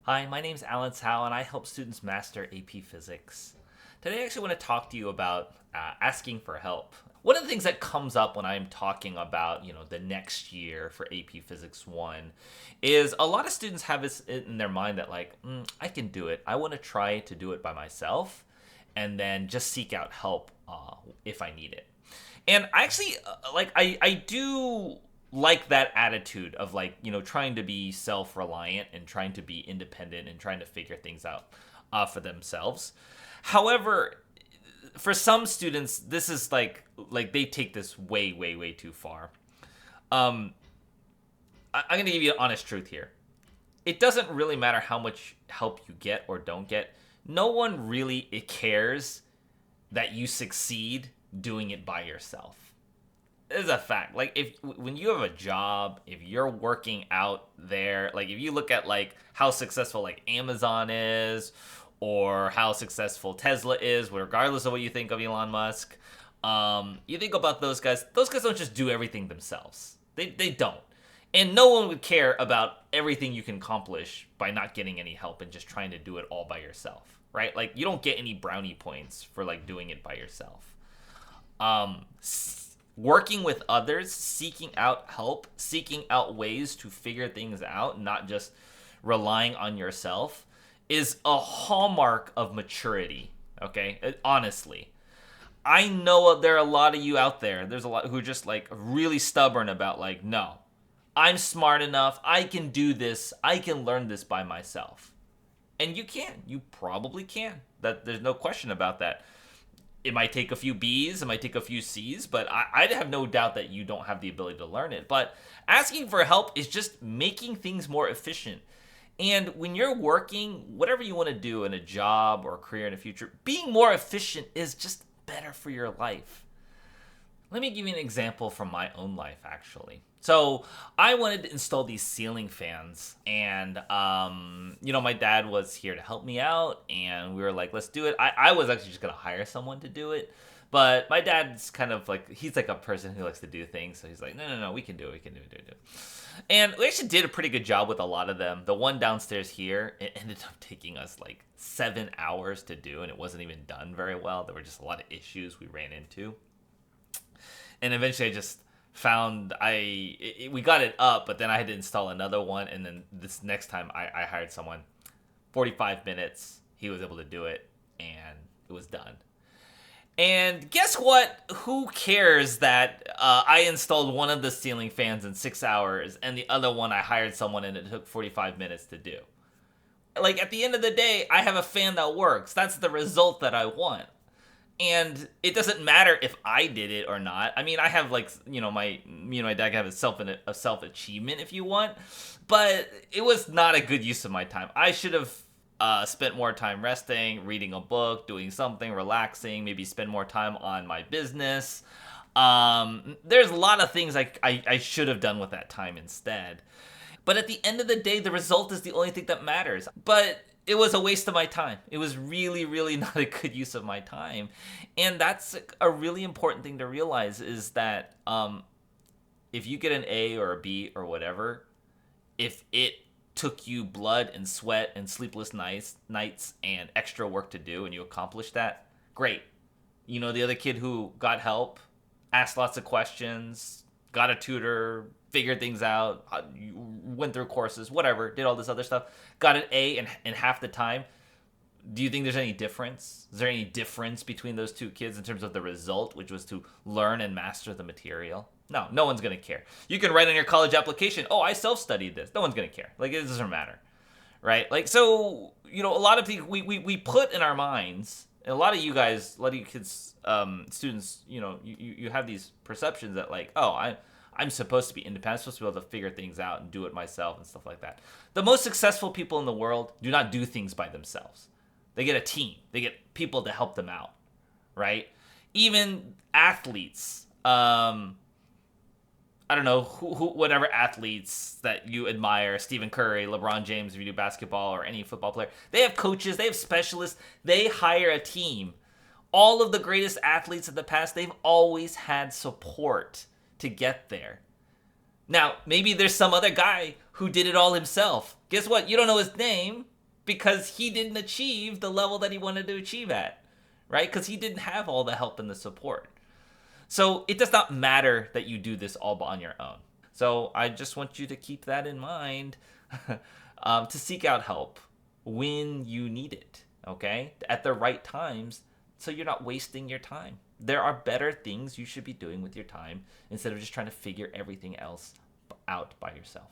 Hi, my name's Alan Tsao, and I help students master AP Physics. Today, I actually want to talk to you about asking for help. One of the things that comes up when I'm talking about, the next year for AP Physics 1 is a lot of students have this in their mind that, like, I can do it. I want to try to do it by myself and then just seek out help if I need it. And I actually I do like that attitude of, like, trying to be self-reliant and trying to be independent and trying to figure things out for themselves. However, for some students, this is like they take this way too far. um I'm gonna give you an honest truth here. It doesn't really matter how much help you get or don't get. No one really cares that you succeed doing it by yourself. It's a fact. Like, if when you have a job, if you're working out there, like if you look at like how successful like Amazon is, or how successful Tesla is, regardless of what you think of Elon Musk, you think about those guys. Those guys don't just do everything themselves. They don't. And no one would care about everything you can accomplish by not getting any help and just trying to do it all by yourself, right? Like, you don't get any brownie points for like doing it by yourself. um Working with others, seeking out help, seeking out ways to figure things out, not just relying on yourself, is a hallmark of maturity. Okay, honestly, I know there are a lot of you out there. There's a lot who are just like really stubborn about, like, no, I'm smart enough, I can do this, I can learn this by myself. And you can. You probably can. That, there's no question about that. It might take a few B's, it might take a few C's, but I have no doubt that you don't have the ability to learn it. But asking for help is just making things more efficient. And when you're working, whatever you want to do in a job or a career in the future, being more efficient is just better for your life. Let me give you an example from my own life, actually. So I wanted to install these ceiling fans, and my dad was here to help me out, and we were like, let's do it. I was actually just gonna hire someone to do it, but my dad's kind of like, he's like a person who likes to do things, so he's like, no, we can do it, we can do it. And we actually did a pretty good job with a lot of them. The one downstairs here, it ended up taking us like 7 hours to do, and it wasn't even done very well. There were just a lot of issues we ran into. And eventually I just found we got it up, but then I had to install another one, and then this next time I hired someone. 45 minutes, he was able to do it, and it was done. And guess what? Who cares that I installed one of the ceiling fans in 6 hours, and the other one I hired someone and it took 45 minutes to do? Like, at the end of the day, I have a fan that works. That's the result that I want. And it doesn't matter if I did it or not. I mean, I have, like, my dad can have a self achievement if you want, but it was not a good use of my time. I should have spent more time resting, reading a book, doing something, relaxing, maybe spend more time on my business. There's a lot of things I should have done with that time instead. But at the end of the day, the result is the only thing that matters. But it was a waste of my time. It was really not a good use of my time. And that's a really important thing to realize, is that if you get an A or a B or whatever, if it took you blood and sweat and sleepless nights and extra work to do, and you accomplished that, great. The other kid who got help, asked lots of questions, got a tutor, figured things out, went through courses, whatever, did all this other stuff, got an A in half the time. Do you think there's any difference? Is there any difference between those two kids in terms of the result, which was to learn and master the material? No one's going to care. You can write on your college application, oh, I self-studied this. No one's going to care. Like, it doesn't matter, right? Like, so, a lot of people, we put in our minds, and a lot of you guys, a lot of you kids, students, you have these perceptions that, like, oh, I'm supposed to be independent. I'm supposed to be able to figure things out and do it myself and stuff like that. The most successful people in the world do not do things by themselves. They get a team. They get people to help them out, right? Even athletes, I don't know, whatever athletes that you admire, Stephen Curry, LeBron James, if you do basketball, or any football player, they have coaches, they have specialists, they hire a team. All of the greatest athletes of the past, they've always had support to get there. Now, maybe there's some other guy who did it all himself. Guess what? You don't know his name, because he didn't achieve the level that he wanted to achieve at, right? Because he didn't have all the help and the support. So it does not matter that you do this all on your own. So I just want you to keep that in mind, to seek out help when you need it, okay? At the right times, so you're not wasting your time. There are better things you should be doing with your time instead of just trying to figure everything else out by yourself.